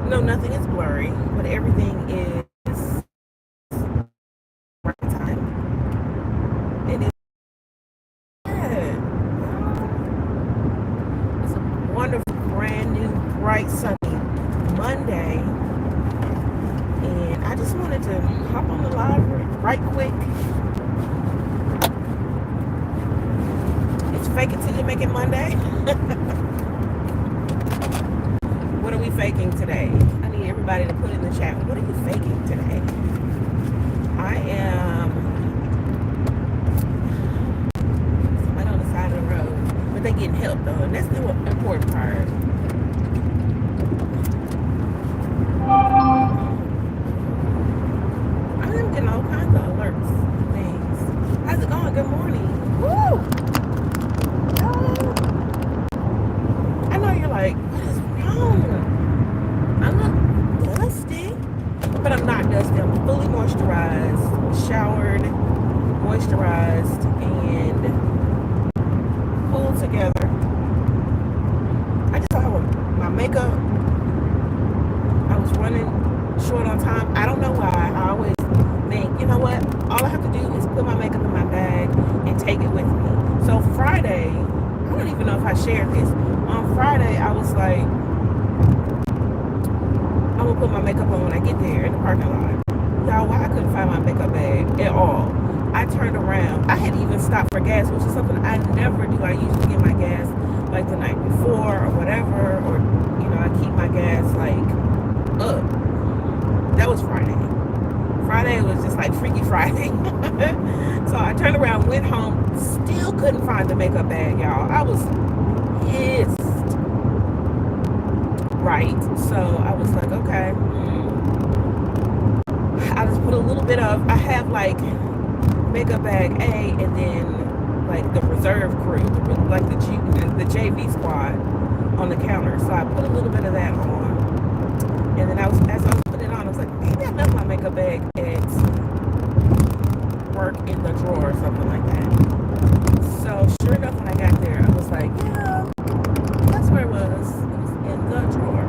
No, nothing is blurry, but everything is right time. And it's good. It's a wonderful, brand new, bright, sunny Monday. And I just wanted to hop on the live right quick. It's fake it till you make it Monday. What are we faking today? I need everybody to put in the chat. What are you faking today? I am somebody on the side of the road, but they getting help though, and that's the important part. I am getting all kinds of alerts, things. How's it going? Good morning. Woo! Oh, I know you're like, what is wrong? I'm not dusty, but I'm not dusty. I'm fully moisturized, showered, moisturized, and pulled together. I just saw my makeup. I was running short on time. I don't know why. I always think, you know what? All I have to do is put my makeup in my bag and take it with me. So Friday, I don't even know if I shared this. On Friday, I was like, I'm gonna put my makeup on when I get there in the parking lot. Y'all, why I couldn't find my makeup bag at all. I turned around. I had even stopped for gas, which is something I never do. I usually get my gas like the night before or whatever, or I keep my gas like up. That was Friday. Friday was just like Freaky Friday. So I turned around, went home, still couldn't find the makeup bag, y'all. I was pissed. Right. So I was like, okay. I just put a little bit of, I have like makeup bag A and then like the reserve crew, like the JV squad on the counter. So I put a little bit of that on. And then as I was putting it on, I was like, maybe I left my makeup bag at work in the drawer or something like that. So sure enough, when I got there, I was like, yeah, that's where it was. It was in the drawer.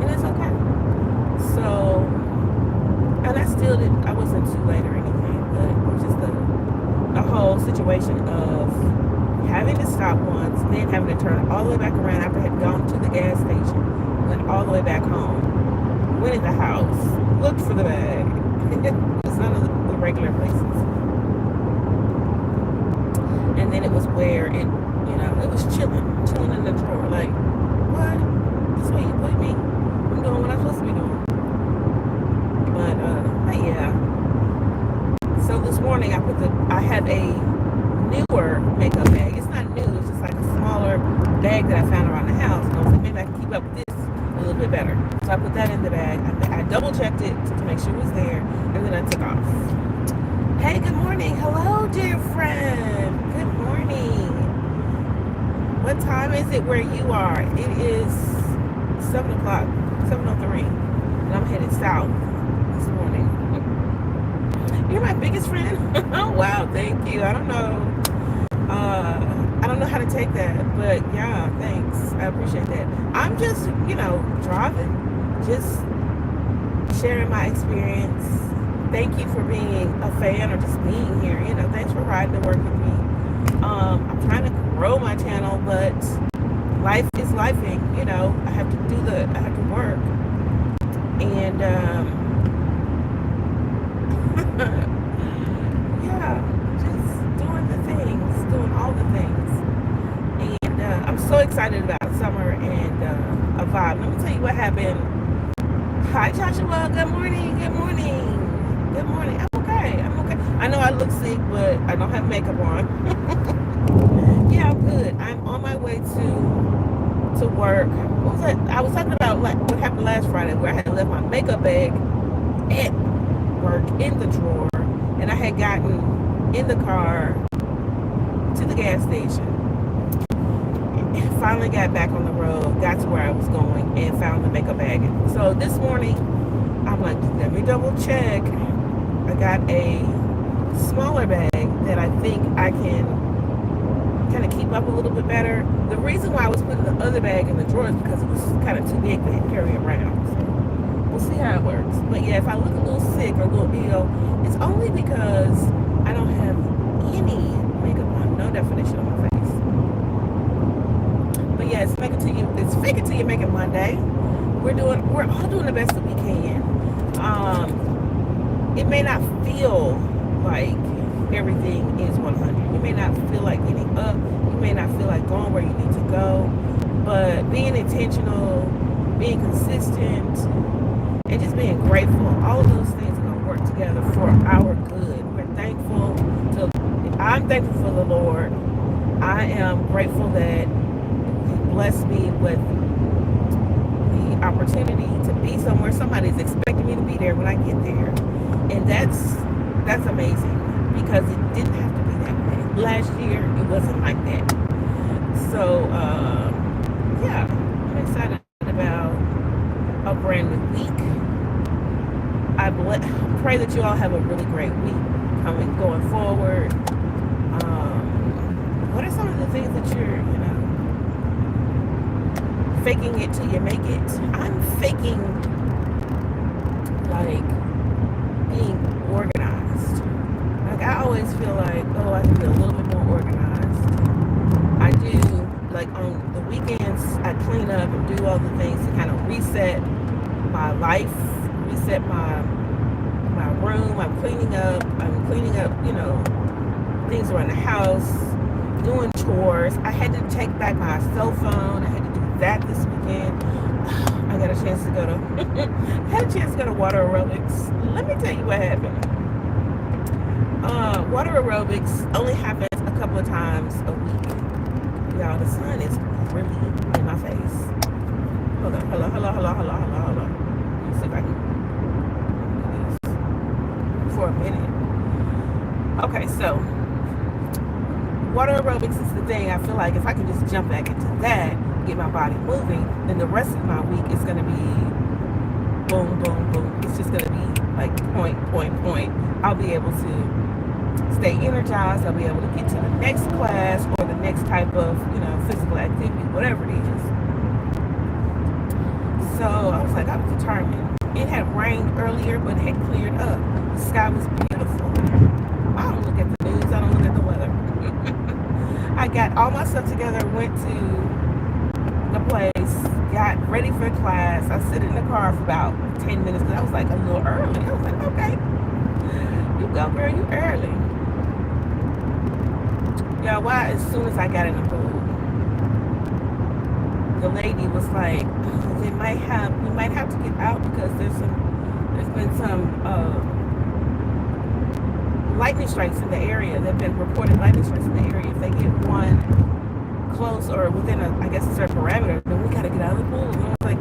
And it's okay. So, and I wasn't too late or anything, but it was just the whole situation of having to stop once, then having to turn all the way back around after I had gone to the gas station, went all the way back home, went in the house, looked for the bag. It was none of the regular places. And then it was where it was chilling in the drawer. Like, what? This way you put me? I'm doing what I'm supposed to be doing. But yeah. So this morning I have a newer makeup bag. It's not new, it's just like a smaller bag that I found around the house. And I was like, maybe I can keep up with this a little bit better. So I put that in the bag. I double checked it to make sure it was there, and then I took off. Hey, good morning. Hello, dear friend. Good morning. What time is it where you are? It is 7 o'clock, 7:03, and I'm headed south this morning. You're my biggest friend. Oh, wow, thank you. I don't know how to take that, but yeah, thanks. I appreciate that. I'm just, driving, just sharing my experience. Thank you for being a fan or just being here. Thanks for riding to work with me. I'm trying to grow my channel, but life is lifing. I have to work, and yeah, just doing all the things, and I'm so excited about summer and a vibe. Let me tell you what happened. Hi, Joshua. Good morning. Good morning. Good morning. I'm okay. I know I look sick, but I don't have makeup on. Yeah, I'm good. I'm on my way to work. What was that? I was talking about what happened last Friday, where I had left my makeup bag at work in the drawer, and I had gotten in the car to the gas station. And finally got back on the road, got to where I was going, and found the makeup bag. So this morning, I'm like, let me double check. I got a smaller bag that I think I can kind of keep up a little bit better. The reason why I was putting the other bag in the drawer is because it was kind of too big to carry around. So we'll see how it works. But yeah, if I look a little sick or a little ill, it's only because I don't have any makeup on, no definition on my face. But yeah, it's fake it till you make it Monday. We're all doing the best that we can. It may not feel like everything is 100. You may not feel like getting up. You may not feel like going where you need to go. But being intentional, being consistent, and just being grateful, all of those things are going to work together for our good. I'm thankful for the Lord. I am grateful that He blessed me with the opportunity to be somewhere. Somebody's expecting me to be there when I get there. And that's amazing, because it didn't have to be that way. Last year, it wasn't like that. So, yeah, I'm excited about a brand new week. I pray that you all have a really great week going forward. What are some of the things that you're, faking it till you make it? I'm faking, like, being organized. Like, I always feel like, I can be a little bit more organized. I do, like, on the weekends, I clean up and do all the things to kind of reset my life, reset my room. I'm cleaning up, things around the house, doing chores. I had to take back my cell phone. I had to do that this weekend. I had a chance to go to water aerobics. Let me tell you what happened. Water aerobics only happens a couple of times a week. Y'all, the sun is really in my face. Hold on. Let me see if I can do this for a minute. Okay, so water aerobics is the thing. I feel like if I can just jump back into that, get my body moving, then the rest of my week is going to be boom, boom, boom. It's just going to be like point. I'll be able to stay energized. I'll be able to get to the next class or the next type of, physical activity, whatever it is. So I was determined. It had rained earlier, but it had cleared up. The sky was beautiful. I don't look at the news. I don't look at the weather. I got all my stuff together, went to the place, got ready for class. I sit in the car for about 10 minutes because I was a little early. I was okay, you go, girl, you early. Yeah, why? As soon as I got in the pool, the lady was like, we might have to get out because there's been some lightning strikes in the area. There have been reported lightning strikes in the area. If they get one close or within a certain parameter, then we gotta get out of the pool. And I was like,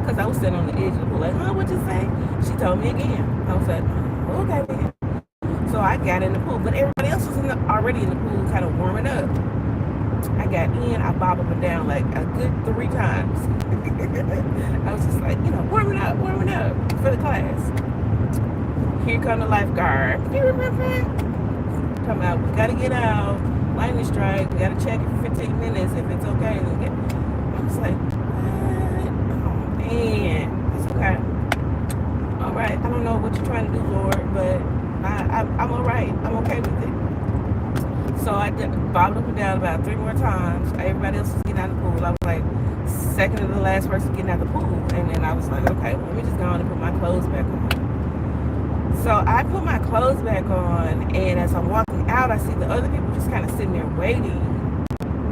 because I was sitting on the edge of the pool, what'd you say? She told me again. I was like, okay then. So I got in the pool, but everybody else was already in the pool, kind of warming up. I got in, I bobbed up and down like a good 3 times. I was just warming up for the class. Here come the lifeguard. Talking about, we gotta get out. Lightning strike. We gotta check it for 15 minutes if it's okay. I was like, what? Oh man, it's okay. All right. I don't know what you're trying to do, Lord, but I'm all right. I'm okay with it. So I bobbed up and down about 3 more times. Everybody else was getting out of the pool. I was second to the last person getting out of the pool, and then I was okay, well, let me just go on and put my clothes back on. So I put my clothes back on, and as I'm walking out, I see the other people just kind of sitting there waiting.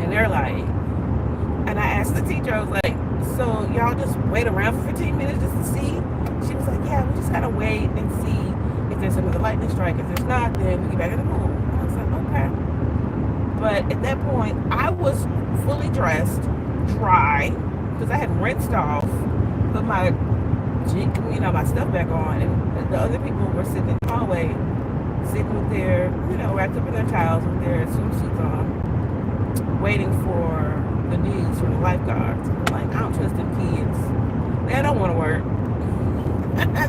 And they're and I asked the teacher, I was so y'all just wait around for 15 minutes just to see? She was yeah, we just gotta wait and see if there's another lightning strike. If there's not, then we get back in the pool. I was okay. But at that point, I was fully dressed, dry, because I had rinsed off, put my my stuff back on, and the other people were sitting in the hallway, sitting with their, wrapped up in their towels with their swimsuits on, waiting for the news from the lifeguards. I'm I don't trust them kids. They don't want to work.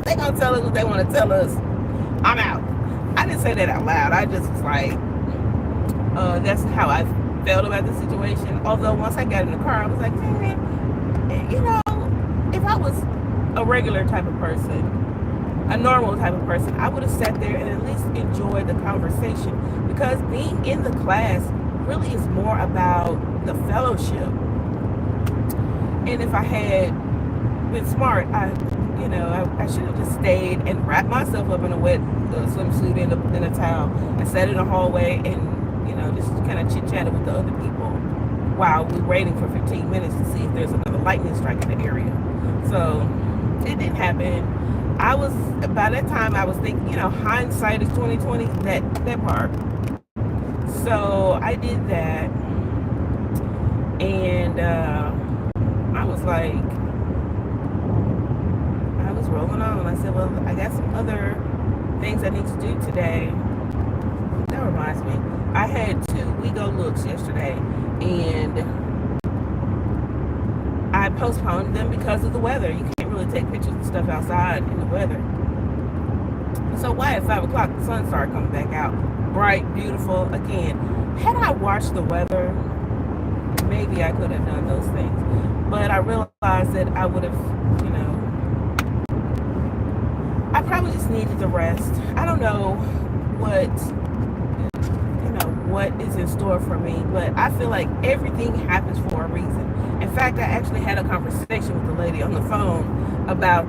They gonna tell us what they want to tell us. I'm out. I didn't say that out loud. I just was that's how I felt about the situation. Although once I got in the car, I was like, man, if I was a regular type of person, a normal type of person, I would have sat there and at least enjoyed the conversation, because being in the class really is more about the fellowship. And if I had been smart, I should have just stayed and wrapped myself up in a wet swimsuit in a towel and sat in the hallway and just kind of chit-chatted with the other people while we're waiting for 15 minutes to see if there's another lightning strike in the area. So it didn't happen. By that time I was thinking, hindsight is 2020, that part. So I did that, and I was rolling on. I said, well, I got some other things I need to do today. That reminds me, I had 2 WeGo looks yesterday, and I postponed them because of the weather. You can't really take pictures of stuff outside in the weather. So why at 5 o'clock the sun started coming back out, bright, beautiful again. Had I watched the weather, maybe I could have done those things. But I realized that I would have, I probably just needed the rest. I don't know what is in store for me, but I feel like everything happens for a reason. In fact, I actually had a conversation with the lady on the phone about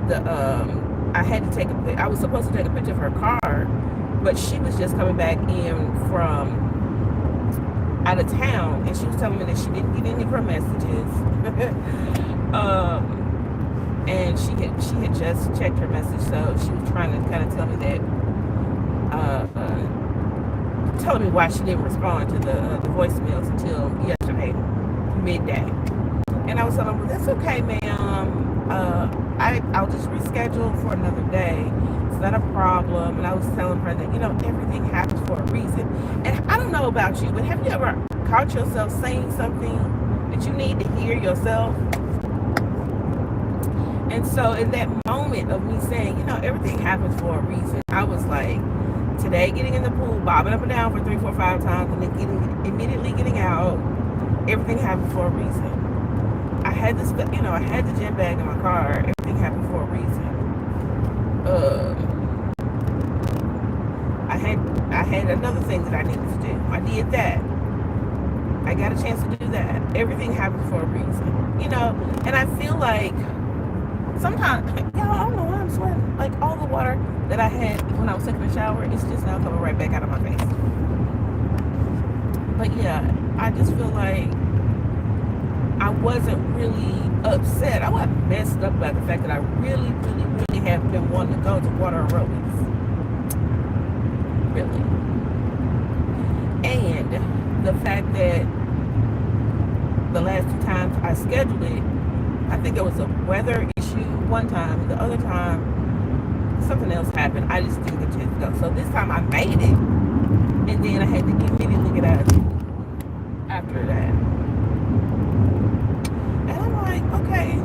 I was supposed to take a picture of her car, but she was just coming back in from out of town, and she was telling me that she didn't get any of her messages. And she had just checked her message, so she was trying to kind of tell me that, telling me why she didn't respond to the voicemails until yesterday midday. And I was telling her, well, that's okay, ma'am. I'll just reschedule for another day. It's not a problem. And I was telling her that, everything happens for a reason. And I don't know about you, but have you ever caught yourself saying something that you need to hear yourself? And so in that moment of me saying, everything happens for a reason, I was like, today getting in the pool, bobbing up and down for 3, 4, 5 times, and then immediately getting out, everything happened for a reason. I had this, I had the gym bag in my car. Everything happened for a reason. I had another thing that I needed to do. I did that. I got a chance to do that. Everything happened for a reason, And I feel like sometimes, I don't know why I'm sweating. Like all the water that I had when I was taking a shower, it's just now coming right back out of my face. But yeah, I just feel like I wasn't really upset. I wasn't messed up by the fact that I really, really, really have been wanting to go to water aerobics. Really. And the fact that the last 2 times I scheduled it, I think there was a weather issue one time, and the other time something else happened. I just didn't get a chance to go. So this time I made it, and then I had to immediately get out of it after that. And I'm like, okay,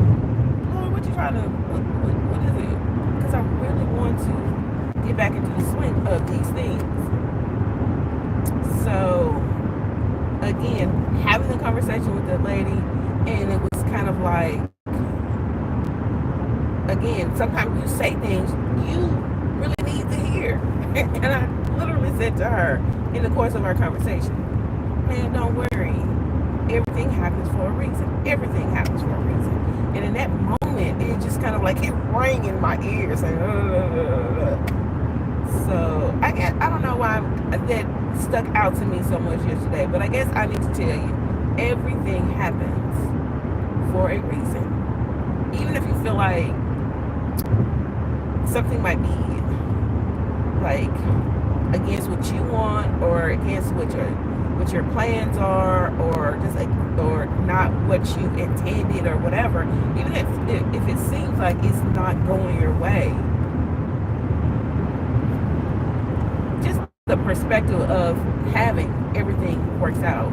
Lord, what you trying to, what is it? Because I really want to get back into the swing of these things. So again, having the conversation with that lady, and it was kind of like, again, sometimes you say things you really need to hear. And I literally said to her in the course of our conversation, man, don't worry. Everything happens for a reason. Everything happens for a reason. And in that moment, it just kind of like it rang in my ears. Like, So I don't know why that stuck out to me so much yesterday, but I guess I need to tell you, everything happens for a reason. Even if you feel like something might be like against what you want, or against what your plans are, or just like, or not what you intended, or whatever, even if it seems like it's not going your way, just the perspective of having everything works out.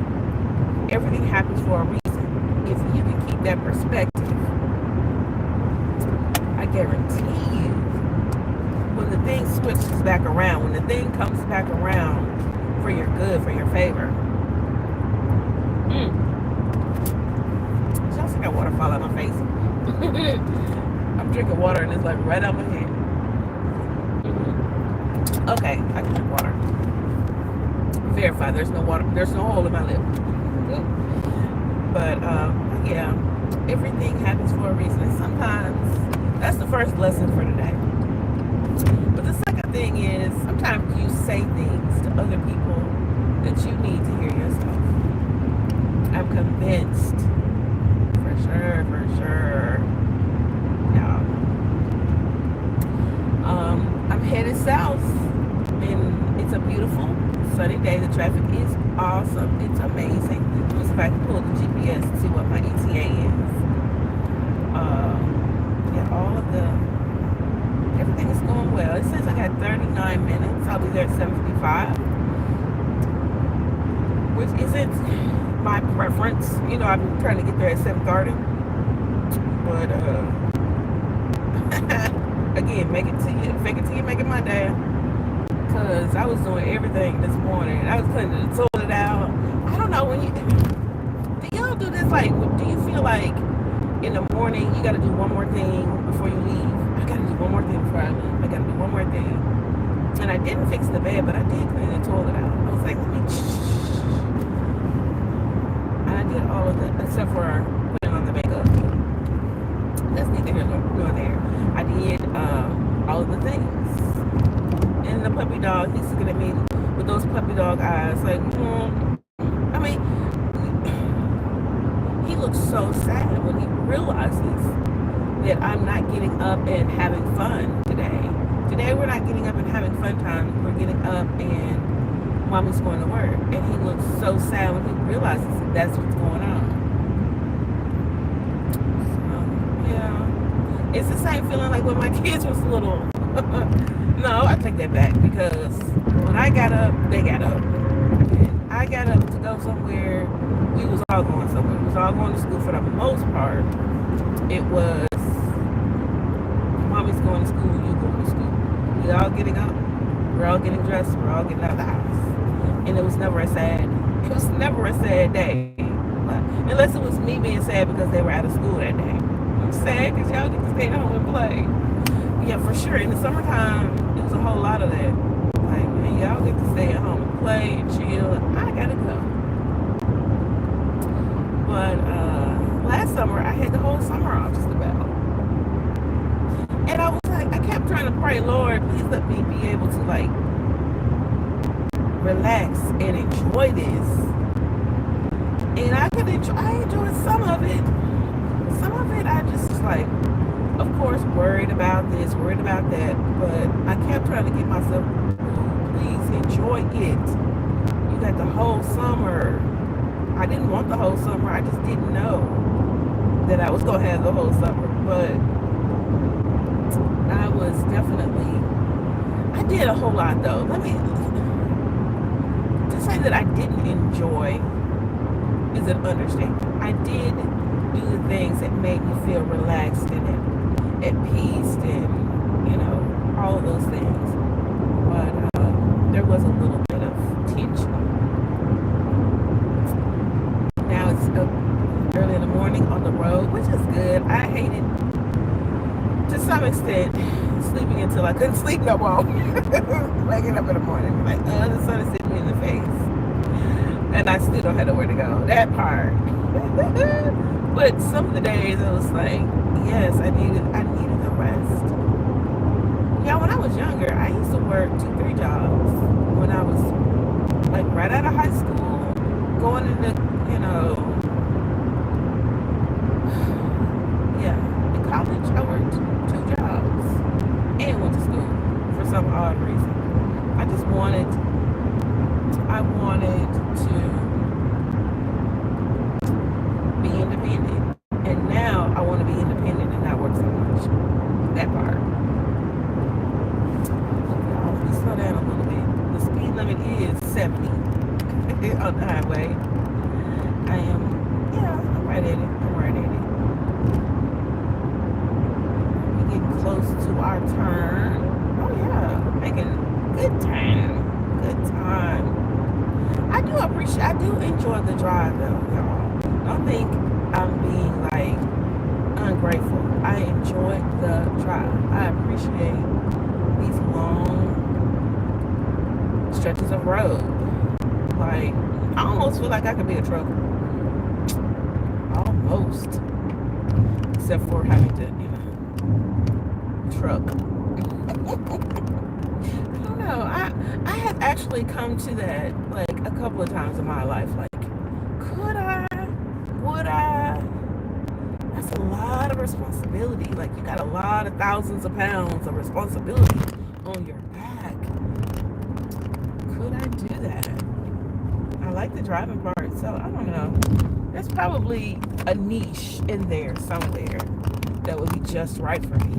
Everything happens for a reason. If you can keep that perspective, I guarantee you, when the thing switches back around, when the thing comes back around for your good, for your favor, out my face. I'm drinking water and it's like right out my head. Okay, I can drink water. Verify, there's no water, there's no hole in my lip. But yeah, everything happens for a reason. And sometimes that's the first lesson for today. But the second thing is sometimes you say things to other people that you need to hear yourself. I'm convinced, for sure. Yeah. I'm headed south, and it's a beautiful sunny day. The traffic is awesome. It's amazing. Just if I can pull the GPS and see what my ETA is. Yeah, all of everything is going well. It says I got 39 minutes. I'll be there at 7:55, which isn't my preference. You know, I've been trying to get there at 7:30, but again, fake it till you make it my day. Cause I was doing everything this morning. I was cleaning the toilet out. I don't know do y'all do this? Like, do you feel like in the morning you got to do one more thing before you leave? I got to do one more thing before I leave. I got to do one more thing. And I didn't fix the bed, but I did clean the toilet out. I was like, let me. And I did all of that except for putting on the makeup. That's neither here nor there. I did all of the things. And the puppy dog, he's looking at me with those puppy dog eyes, like, I mean, he looks so sad when he realizes that I'm not getting up and having fun today. Today we're not getting up and having fun time. We're getting up and mommy's going to work. And he looks so sad when he realizes that that's what's going on. So, yeah. It's the same feeling like when my kids was little. No, I take that back, because when I got up, they got up. And I got up to go somewhere. We was all going somewhere. We was all going to school for the most part. It was mommy's going to school, you going to school. We all getting up. We're all getting dressed. We're all getting out of the house. And it was never a sad day. Unless it was me being sad because they were out of school that day. I'm sad because y'all get to stay home and play. Yeah, for sure. In the summertime, it was a whole lot of that. Like, man, y'all get to stay at home and play and chill. I gotta go. But last summer, I had the whole summer off just about. And I was like, I kept trying to pray, Lord, please let me be able to, like, relax and enjoy this. And I enjoyed some of it. Some of it, I just was like, of course, worried about this, worried about that, but I kept trying to get myself, please enjoy it. You got the whole summer. I didn't want the whole summer. I just didn't know that I was going to have the whole summer, but I was definitely, I did a whole lot though. To say that I didn't enjoy is an understatement. I did do the things that made me feel relaxed and at peace and, you know, all of those things. But there was a little bit of tension. Now it's early in the morning on the road, which is good. I hated, to some extent, sleeping until I couldn't sleep no more. Waking up in the morning, like, the sun is hitting me in the face. And I still don't have nowhere to go. That part. But some of the days it was like, yes, I needed the rest. Yeah, when I was younger, I used to work 2-3 jobs. When I was like right out of high school, going into, you know, yeah, in college I worked 2 jobs and went to school for some odd reason. I wanted to be independent. And now I want to be independent and not work so much. That part. Let me slow down a little bit. The speed limit is 70 on the highway. I am the drive. I appreciate these long stretches of road. Like, I almost feel like I could be a trucker. Almost. Except for having to, truck. I don't know. I have actually come to that, like, a couple of times in my life. Like, could I? Would I? That's a lot of responsibility. Like, you got a lot of thousands of pounds of responsibility on your back. Could I do that? I like the driving part, so I don't know. There's probably a niche in there somewhere that would be just right for me,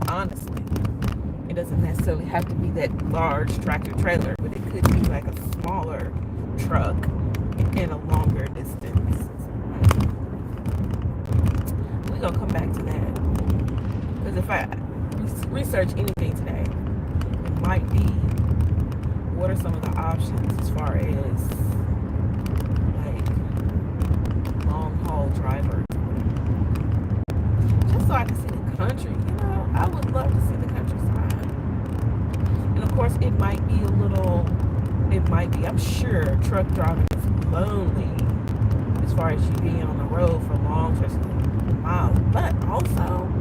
honestly. It doesn't necessarily have to be that large tractor trailer, but it could be like a smaller truck in a longer distance. We're going to come back to that. Because if I research anything today, it might be what are some of the options as far as like long haul drivers, just so I can see the country. I would love to see the countryside. And of course, it might be I'm sure truck driving is lonely as far as you being on the road for long stretches of miles. But also,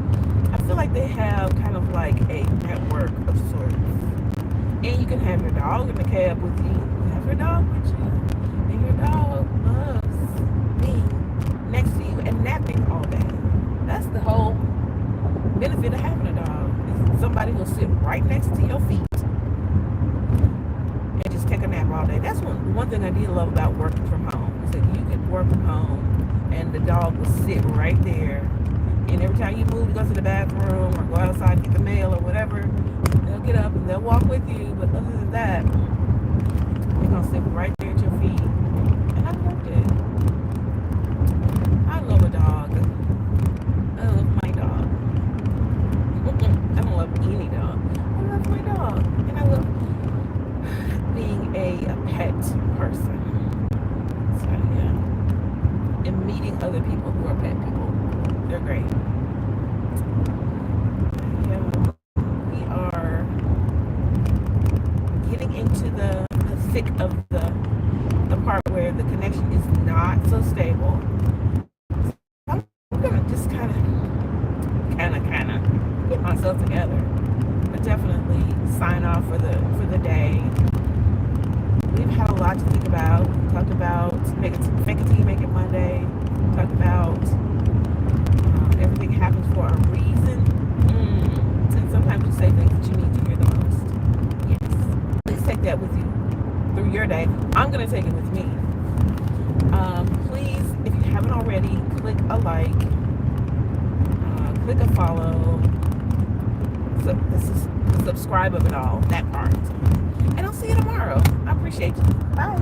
I feel like they have kind of like a network of sorts. And you can have your dog in the cab with you. You have your dog with you. And your dog loves being next to you and napping all day. That's the whole benefit of having a dog. Is somebody will sit right next to your feet and just take a nap all day. That's one thing I did love about working from home. Is that you could work from home and the dog will sit right there. And every time you move, you go to the bathroom or go outside and get the mail or whatever, they'll get up and they'll walk with you. But other than that, they're going to sit right there at your feet. And I loved it. I love a dog. I love my dog. I don't love any dog. I love my dog. And I love being a pet person. So, yeah. And meeting other people who are pet people. They're great. Yeah. We are getting into the thick of the part where the connection is not so stable. I'm gonna just kind of get myself together, but definitely sign off for the day. We've had a lot to think about. We talked about fake it till you make it Monday. We talked about everything happens for a reason. And sometimes you say things that you need to hear the most. Yes. Please take that with you through your day. I'm going to take it with me. Please, if you haven't already, click a like, click a follow, subscribe of it all, that part. And I'll see you tomorrow. I appreciate you. Bye.